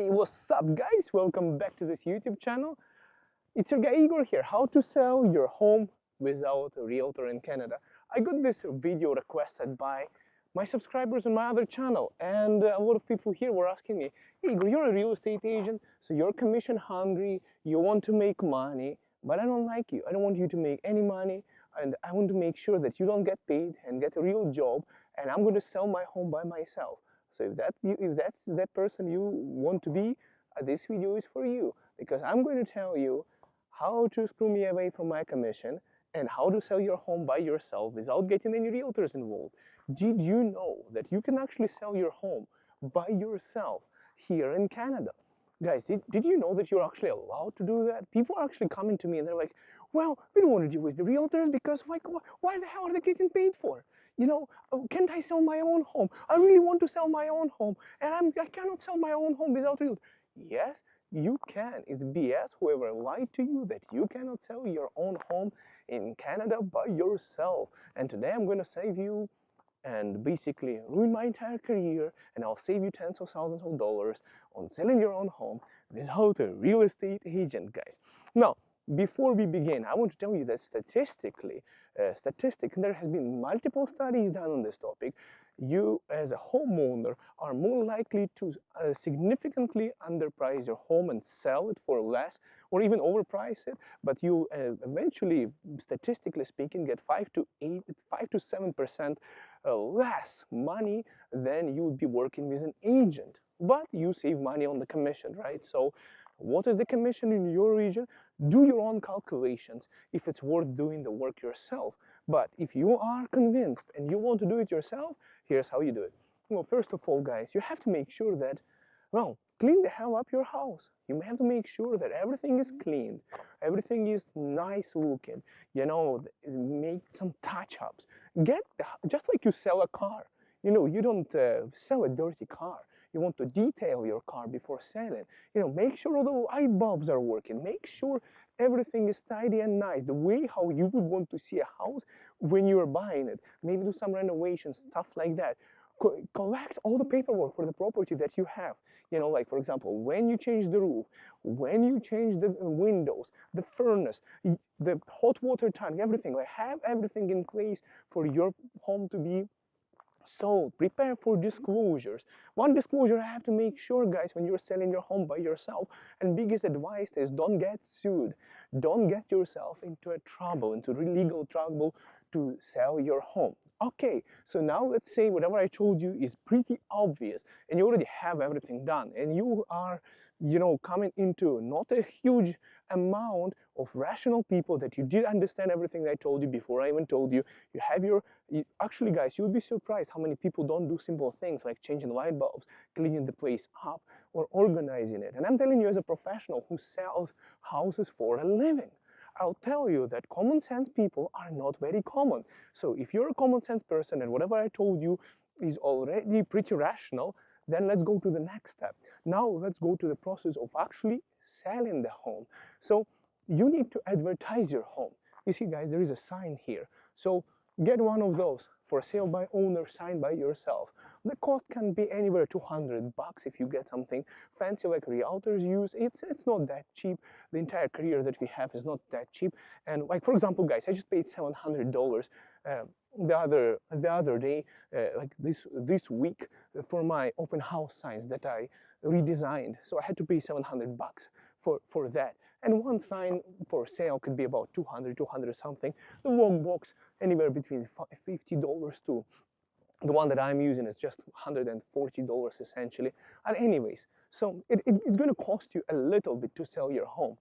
Hey, what's up guys? Welcome back to this YouTube channel. It's your guy Igor here. How to sell your home without a realtor in Canada. I got this video requested by my subscribers on my other channel, and a lot of people here were asking me, hey, Igor, you're a real estate agent, so you're commission hungry, you want to make money, but I don't like you. I don't want you to make any money, and I want to make sure that you don't get paid and get a real job, and I'm going to sell my home by myself. So if that's that person you want to be, this video is for you, because I'm going to tell you how to screw me away from my commission and how to sell your home by yourself without getting any realtors involved. Did you know that you can actually sell your home by yourself here in Canada? Guys, did you know that you're actually allowed to do that? People are actually coming to me and they're like, well, we don't want to deal with the realtors because like, why the hell are they getting paid for? You know, can't I sell my own home? I really want to sell my own home, and I cannot sell my own home without realtor. Yes, you can. It's BS whoever lied to you that you cannot sell your own home in Canada by yourself. And today I'm going to save you and basically ruin my entire career, and I'll save you tens of thousands of dollars on selling your own home without a real estate agent, guys. Now, before we begin, I want to tell you that statistically, there has been multiple studies done on this topic. You as a homeowner are more likely to significantly underprice your home and sell it for less, or even overprice it, but you eventually, statistically speaking, get 5 to 7% less money than you would be working with an agent. But you save money on the commission, right? So what is the commission in your region? Do your own calculations if it's worth doing the work yourself. But if you are convinced and you want to do it yourself, here's how you do it. Well, first of all, guys, you have to make sure that, well, clean the hell up your house. You have to make sure that everything is cleaned, everything is nice looking, you know, make some touch-ups. Just like you sell a car. You know, you don't sell a dirty car. You want to detail your car before selling. You know, make sure all the light bulbs are working. Make sure everything is tidy and nice, the way how you would want to see a house when you're buying it. Maybe do some renovations, stuff like that. Collect all the paperwork for the property that you have. You know, like for example, when you change the roof, when you change the windows, the furnace, the hot water tank, everything. Like have everything in place for your home to be sold. Prepare for disclosures. One disclosure I have to make sure, guys, when you're selling your home by yourself, and biggest advice is don't get sued. Don't get yourself into legal trouble to sell your home. Okay, so now let's say whatever I told you is pretty obvious and you already have everything done, and you are, you know, coming into not a huge amount of rational people that you did understand everything I told you before I even told you. You have actually, guys, you'll be surprised how many people don't do simple things like changing light bulbs, cleaning the place up, or organizing it. And I'm telling you as a professional who sells houses for a living. I'll tell you that common sense people are not very common. So if you're a common sense person and whatever I told you is already pretty rational, then let's go to the next step. Now let's go to the process of actually selling the home. So you need to advertise your home. You see, guys, there is a sign here. So get one of those for sale by owner sign by yourself. The cost can be anywhere $200 if you get something fancy like realtors use. It's not that cheap. The entire career that we have is not that cheap. And like for example, guys, I just paid $700 the other day, like this week, for my open house signs that I redesigned. So I had to pay $700 for that. And one sign for sale could be about 200 something. The long box anywhere between $50 to the one that I'm using is just $140 essentially. And anyways, so it's going to cost you a little bit to sell your home.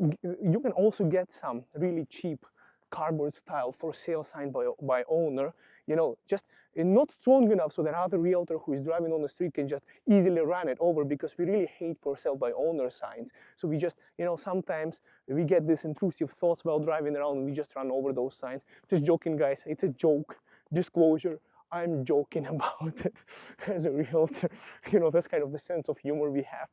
You can also get some really cheap cardboard style for sale sign by owner, you know, just not strong enough so that other realtor who is driving on the street can just easily run it over, because we really hate for sale by owner signs. So we just, you know, sometimes we get these intrusive thoughts while driving around and we just run over those signs. Just joking, guys, it's a joke. Disclosure, I'm joking about it as a realtor. You know, that's kind of the sense of humor we have.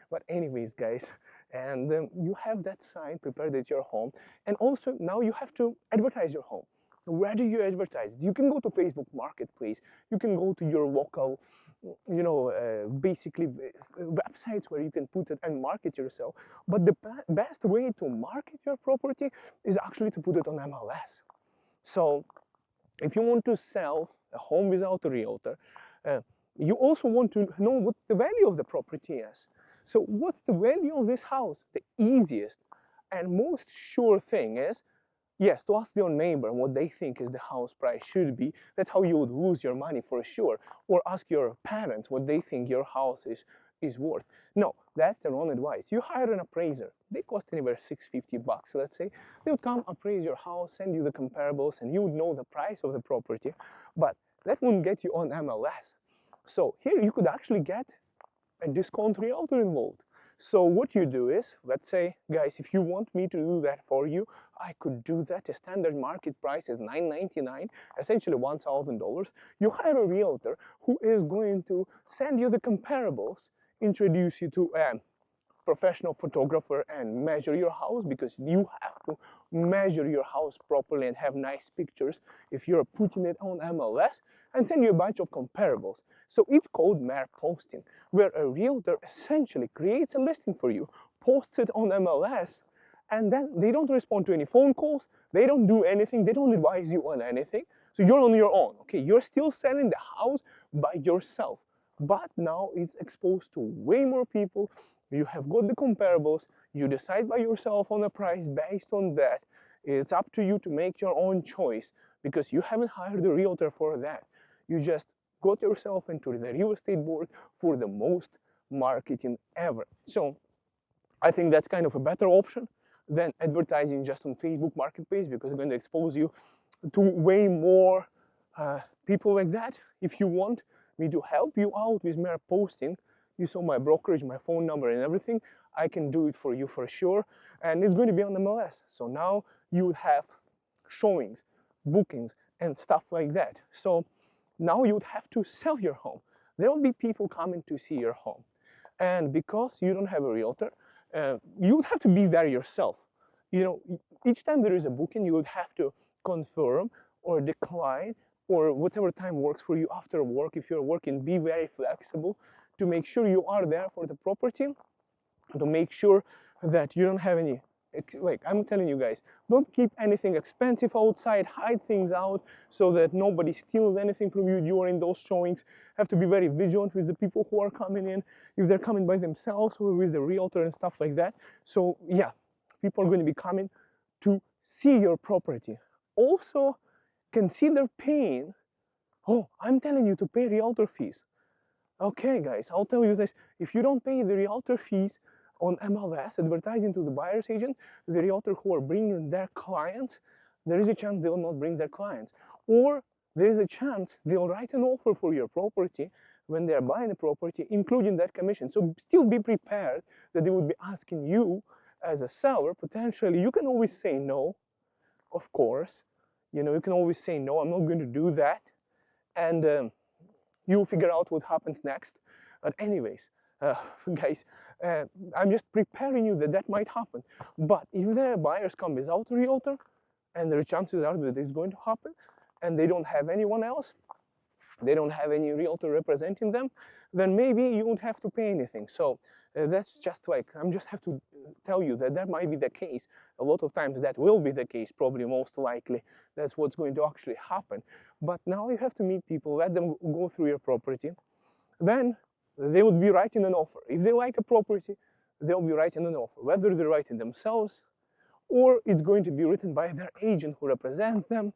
But anyways, guys, and you have that sign prepared at your home, and also now you have to advertise your home. Where do you advertise? You can go to Facebook Marketplace. You can go to your local, basically websites where you can put it and market yourself. But the best way to market your property is actually to put it on MLS. So if you want to sell a home without a realtor, uh, you also want to know what the value of the property is. So what's the value of this house? The easiest and most sure thing is, yes, to ask your neighbor what they think is the house price should be. That's how you would lose your money for sure. Or ask your parents what they think your house is worth. No, that's the wrong advice. You hire an appraiser. They cost anywhere $650, let's say. They would come appraise your house, send you the comparables, and you would know the price of the property. But that wouldn't get you on MLS. So here you could actually get a discount realtor involved. So what you do is, let's say, guys, if you want me to do that for you, I could do that. A standard market price is $999, essentially $1,000. You hire a realtor who is going to send you the comparables, introduce you to a professional photographer and measure your house, because you have to measure your house properly and have nice pictures if you're putting it on MLS, and send you a bunch of comparables. So it's called Marposting, where a realtor essentially creates a listing for you, posts it on MLS, and then they don't respond to any phone calls, they don't do anything, they don't advise you on anything. So you're on your own, okay? You're still selling the house by yourself, but now it's exposed to way more people. You have got the comparables, you decide by yourself on a price based on that. It's up to you to make your own choice, because you haven't hired a realtor for that. You just got yourself into the real estate board for the most marketing ever. So I think that's kind of a better option than advertising just on Facebook Marketplace, because it's going to expose you to way more people like that. If you want me to help you out with Marposting, you saw my brokerage, my phone number and everything, I can do it for you for sure. And it's going to be on MLS. So now you would have showings, bookings, and stuff like that. So now you would have to sell your home. There will be people coming to see your home. And because you don't have a realtor, you would have to be there yourself. You know, each time there is a booking, you would have to confirm or decline, or whatever time works for you after work. If you're working, be very flexible to make sure you are there for the property, to make sure that you don't have any, like I'm telling you guys, don't keep anything expensive outside, hide things out so that nobody steals anything from you during those showings. Have to be very vigilant with the people who are coming in, if they're coming by themselves or with the realtor and stuff like that. So yeah, people are going to be coming to see your property. Also, consider paying, oh, I'm telling you to pay realtor fees. Okay guys, I'll tell you this, if you don't pay the realtor fees on MLS, advertising to the buyer's agent, the realtor who are bringing their clients, there is a chance they will not bring their clients. Or there is a chance they'll write an offer for your property when they're buying the property, including that commission. So still be prepared that they would be asking you as a seller, potentially. You can always say no, of course. You know, you can always say no, I'm not going to do that. And you'll figure out what happens next. But anyways, guys, I'm just preparing you that that might happen. But if the buyers come without a realtor, and the chances are that it's going to happen, and they don't have anyone else, they don't have any realtor representing them, then maybe you won't have to pay anything. So that's just like, I'm just have to tell you that that might be the case. A lot of times that will be the case, probably most likely. That's what's going to actually happen. But now you have to meet people, let them go through your property. Then they would be writing an offer. If they like a property, they'll be writing an offer. Whether they're writing themselves or it's going to be written by their agent who represents them,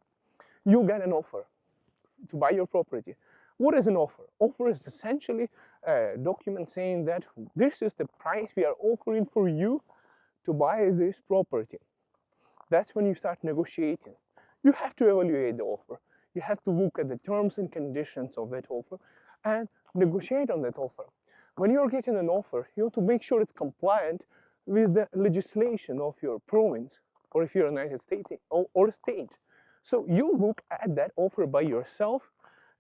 you get an offer to buy your property. What is an offer? Offer is essentially a document saying that this is the price we are offering for you to buy this property. That's when you start negotiating. You have to evaluate the offer. You have to look at the terms and conditions of that offer and negotiate on that offer. When you're getting an offer, you have to make sure it's compliant with the legislation of your province, or if you're a United States or state. So you look at that offer by yourself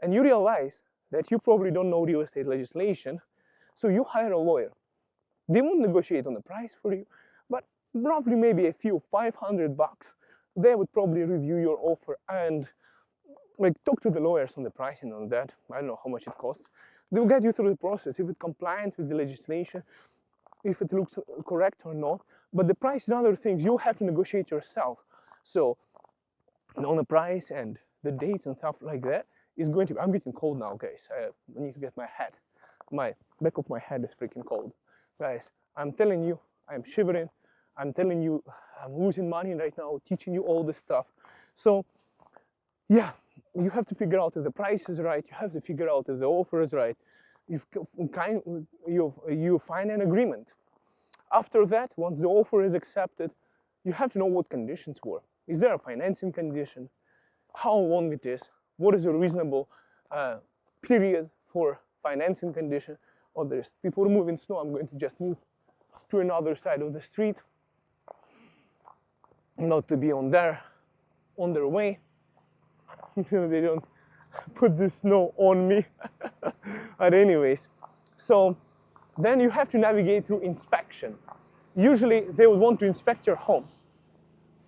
and you realize that you probably don't know real estate legislation, so you hire a lawyer. They won't negotiate on the price for you, but roughly maybe a few $500 they would probably review your offer and like talk to the lawyers on the pricing on that. I don't know how much it costs. They'll get you through the process if it's compliant with the legislation, if it looks correct or not. But the price and other things you have to negotiate yourself. So on the price and the date and stuff like that is going to be, I'm getting cold now, guys. I need to get my hat. My back of my head is freaking cold. Guys, I'm telling you, I'm shivering. I'm telling you, I'm losing money right now, teaching you all this stuff. So yeah, you have to figure out if the price is right. You have to figure out if the offer is right. You find an agreement. After that, once the offer is accepted, you have to know what conditions were. Is there a financing condition? How long it is? What is a reasonable period for financing condition? Or there's people removing snow. I'm going to just move to another side of the street, not to be on their way. They don't put the snow on me. But anyways, so then you have to navigate through inspection. Usually they would want to inspect your home.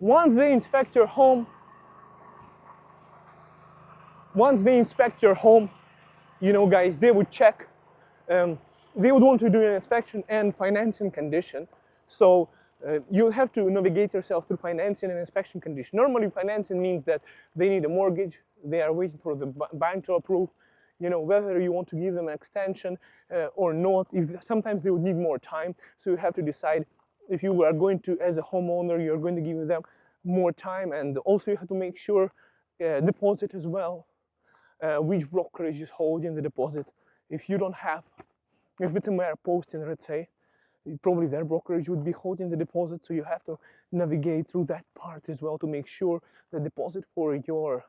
Once they inspect your home, you know, guys, they would check, they would want to do an inspection and financing condition. So you have to navigate yourself through financing and inspection condition. Normally financing means that they need a mortgage, they are waiting for the bank to approve, you know, whether you want to give them an extension or not. Sometimes they would need more time, so you have to decide if you are going to, as a homeowner, you're going to give them more time, and also you have to make sure deposit as well, which brokerage is holding the deposit. If you don't have, if it's a Marposting, let's say, probably their brokerage would be holding the deposit, so you have to navigate through that part as well to make sure the deposit for your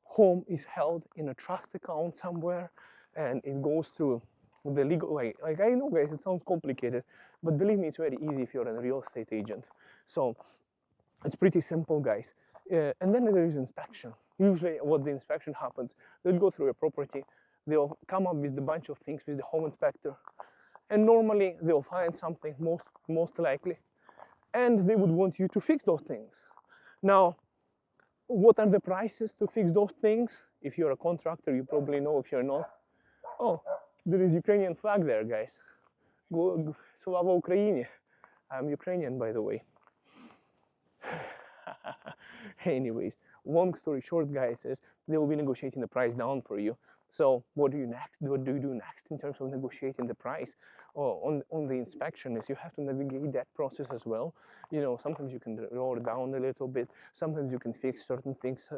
home is held in a trust account somewhere and it goes through the legal way. Like, I know, guys, it sounds complicated, but believe me, it's very easy if you're a real estate agent. So it's pretty simple, guys. And then there is inspection. Usually what the inspection happens, they'll go through a property, they'll come up with a bunch of things with the home inspector, and normally they'll find something, most likely, and they would want you to fix those things. Now, what are the prices to fix those things? If you're a contractor, you probably know. If you're not, oh, there is Ukrainian flag there, guys. Slava Ukraini. I'm Ukrainian, by the way. Anyways, long story short, guys, is they will be negotiating the price down for you. So what do you do next in terms of negotiating the price on the inspection? Is you have to navigate that process as well. You know, sometimes you can lower down a little bit, sometimes you can fix certain things.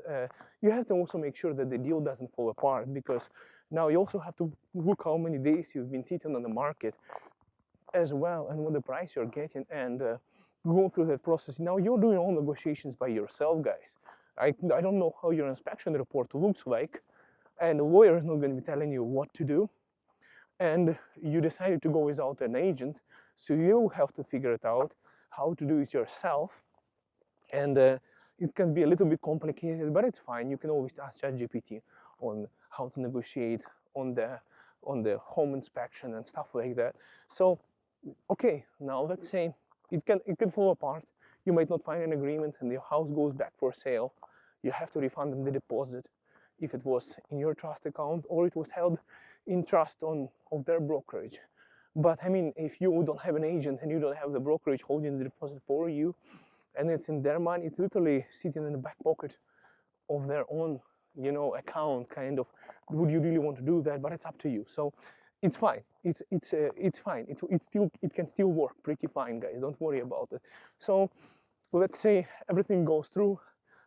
You have to also make sure that the deal doesn't fall apart, because now you also have to look how many days you've been sitting on the market as well, and what the price you're getting, and go through that process. Now you're doing all negotiations by yourself, guys. I don't know how your inspection report looks like, and the lawyer is not going to be telling you what to do, and you decided to go without an agent, so you have to figure it out how to do it yourself. And it can be a little bit complicated, but it's fine. You can always ask ChatGPT on how to negotiate on the home inspection and stuff like that. So okay, now let's say it can fall apart. You might not find an agreement and your house goes back for sale. You have to refund them the deposit if it was in your trust account or it was held in trust of their brokerage. But I mean, if you don't have an agent and you don't have the brokerage holding the deposit for you, and it's in their money, it's literally sitting in the back pocket of their own, you know, account, kind of. Would you really want to do that? But it's up to you. So it's fine. It's fine. It can still work pretty fine, guys. Don't worry about it. So let's say everything goes through.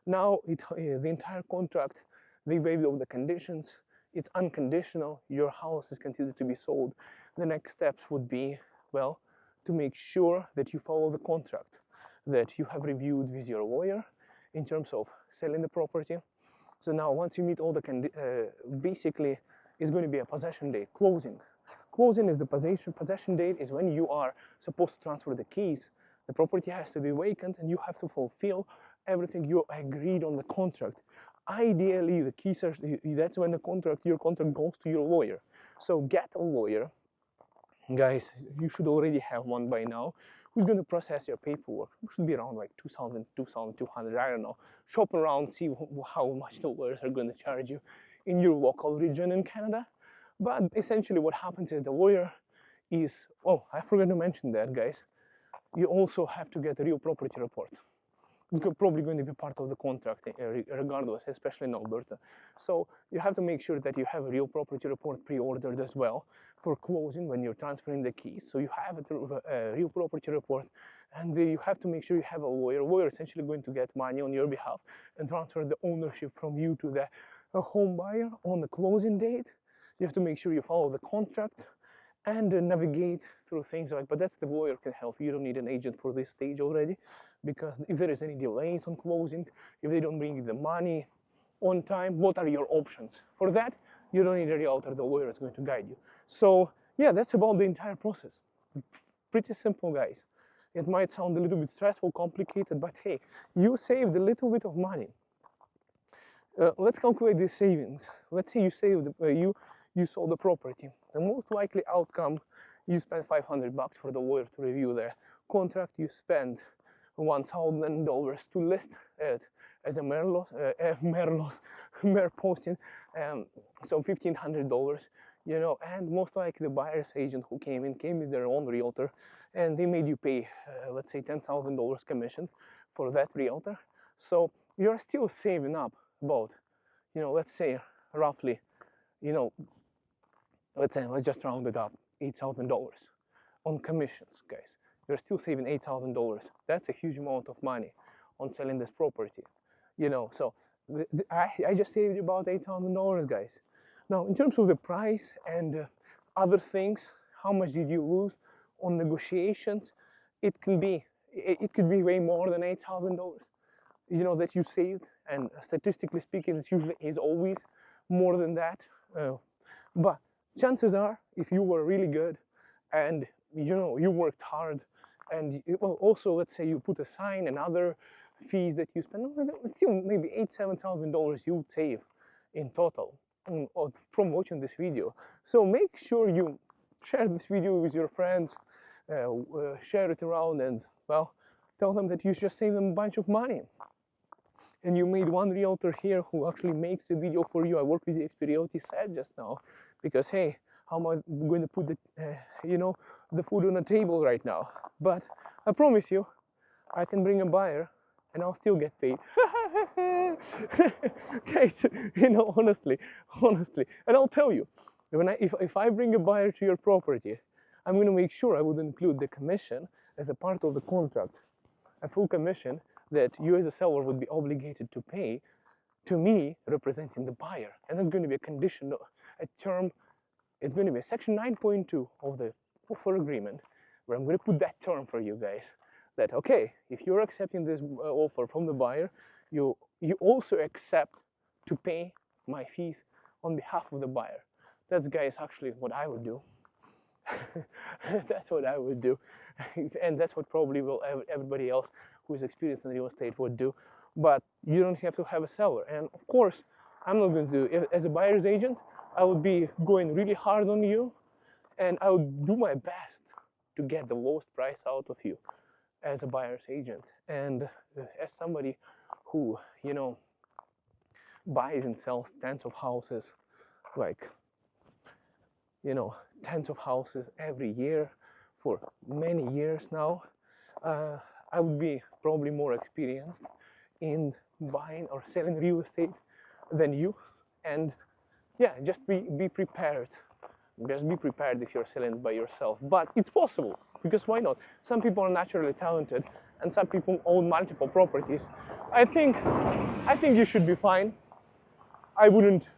Now the entire contract, they waived all the conditions. It's unconditional. Your house is considered to be sold. The next steps would be, well, to make sure that you follow the contract that you have reviewed with your lawyer in terms of selling the property. So now once you meet all the basically it's going to be a possession date, closing. Closing is the possession date is when you are supposed to transfer the keys. The property has to be vacant and you have to fulfill everything you agreed on the contract. Ideally, the keys are, that's when your contract goes to your lawyer. So get a lawyer Guys, you should already have one by now who's going to process your paperwork. It should be around like 2000, 2200, I don't know. Shop around, see how much the lawyers are going to charge you in your local region in Canada. But essentially what happens is the lawyer is, oh, I forgot to mention that, guys. You also have to get a real property report. It's probably going to be part of the contract regardless, especially in Alberta. So you have to make sure that you have a real property report pre-ordered as well for closing when you're transferring the keys. So you have a real property report, and you have to make sure you have a lawyer. A lawyer is essentially going to get money on your behalf and transfer the ownership from you to the home buyer on the closing date. You have to make sure you follow the contract and navigate through things like, but that's the lawyer can help. You don't need an agent for this stage already, because if there is any delays on closing, if they don't bring you the money on time, what are your options? For that, you don't need a realtor. The lawyer is going to guide you. So yeah, that's about the entire process. Pretty simple, guys. It might sound a little bit stressful, complicated, but hey, you saved a little bit of money. Let's calculate the savings. Let's say you saved, you sold the property. The most likely outcome, you spend $500 for the lawyer to review the contract. You spend $1,000 to list it as a Marposting, so $1,500, you know, and most likely the buyer's agent who came with their own realtor, and they made you pay, let's say $10,000 commission for that realtor. So you're still saving up about, you know, let's say roughly, you know, let's just round it up, $8,000 on commissions, guys. You're still saving $8,000. That's a huge amount of money on selling this property, you know. So I just saved about $8,000, guys. Now, in terms of the price and other things, how much did you lose on negotiations? It could be way more than $8,000, you know, that you saved. And statistically speaking, it's usually is always more than that. But chances are, if you were really good and you know you worked hard, and well, also let's say you put aside and other fees that you spend, still maybe $7,000 you would save in total from watching this video. So make sure you share this video with your friends, share it around, and well, tell them that you just saved them a bunch of money. And you made one realtor here who actually makes a video for you. I work with the Realty said just now, because hey, how am I going to put the, you know, the food on the table right now? But I promise you, I can bring a buyer and I'll still get paid. Guys, you know, honestly, and I'll tell you, if I bring a buyer to your property, I'm going to make sure I would include the commission as a part of the contract, a full commission that you as a seller would be obligated to pay to me representing the buyer. And that's going to be a condition, a term. It's going to be a section 9.2 of the offer agreement, where I'm going to put that term for you guys, that okay, if you're accepting this offer from the buyer, you also accept to pay my fees on behalf of the buyer. That's, guys, actually what I would do. That's what I would do. And that's what probably everybody else who is experienced in real estate would do. But you don't have to have a seller. And of course, I'm not going to do, as a buyer's agent, I would be going really hard on you, and I would do my best to get the lowest price out of you as a buyer's agent. And as somebody who, you know, buys and sells tens of houses, like, you know, tens of houses every year for many years now, I would be probably more experienced in buying or selling real estate than you. And yeah, just be prepared. Just be prepared if you're selling by yourself. But it's possible, because why not? Some people are naturally talented, and some people own multiple properties. I think you should be fine. I wouldn't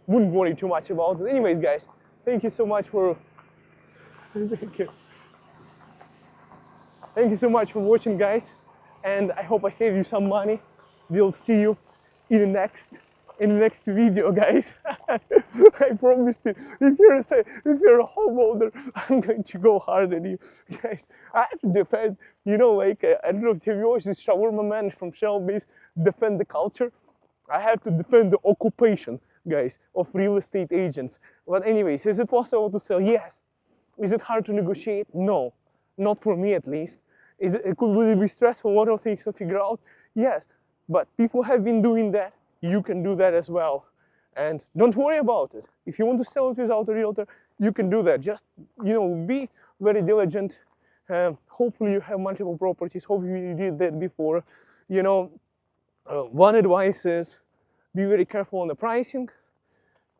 worry too much about it. Anyways, guys, thank you so much for thank you so much for watching, guys, and I hope I saved you some money. We'll see you in the next video, guys. I promise you, if you're a homeowner, I'm going to go hard on you, guys. I have to defend, you know, like, I don't know if you watched this shawarma man from Shelby's Defend the Culture. I have to defend the occupation. guys, of real estate agents. But anyways, is it possible to sell? Yes. Is it hard to negotiate? No, not for me at least. Will it be stressful? What are things to figure out? Yes, but people have been doing that. You can do that as well. And don't worry about it. If you want to sell it without a realtor, you can do that. Just, be very diligent. Hopefully you have multiple properties. Hopefully you did that before. One advice is be very careful on the pricing.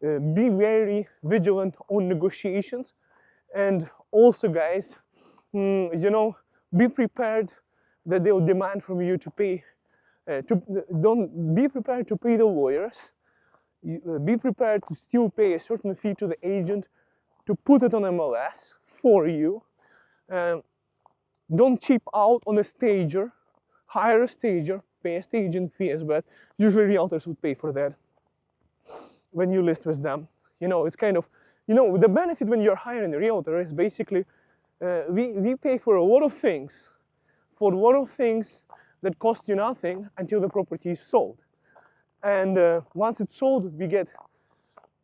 Be very vigilant on negotiations. And also, guys, be prepared that they'll demand from you to pay. Don't be prepared to pay the lawyers. Be prepared to still pay a certain fee to the agent to put it on MLS for you. Don't cheap out on a stager. Hire a stager, pay a staging fee as well. Usually realtors would pay for that when you list with them. It's kind of, the benefit when you're hiring a realtor is basically we pay for a lot of things, that cost you nothing until the property is sold. And once it's sold, we get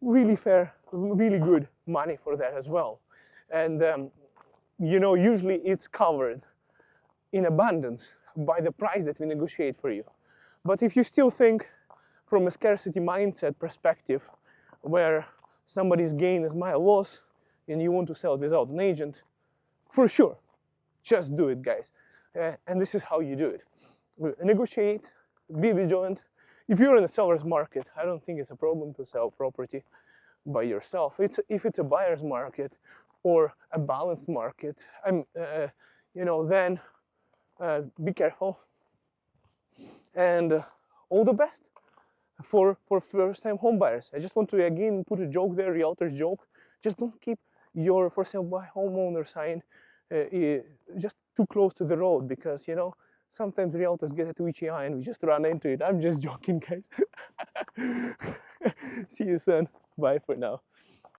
really fair, really good money for that as well. And usually it's covered in abundance by the price that we negotiate for you. But if you still think from a scarcity mindset perspective, where somebody's gain is my loss, and you want to sell it without an agent, for sure, just do it, guys. And this is how you do it. Negotiate, be vigilant. If you're in a seller's market, I don't think it's a problem to sell property by yourself. If it's a buyer's market or a balanced market, then be careful. And all the best for first-time home buyers. I just want to again put a joke there, realtor's joke. Just don't keep your for sale by homeowner sign just too close to the road, because sometimes realtors get a twitchy eye and we just run into it. I'm just joking, guys. See you soon. Bye for now.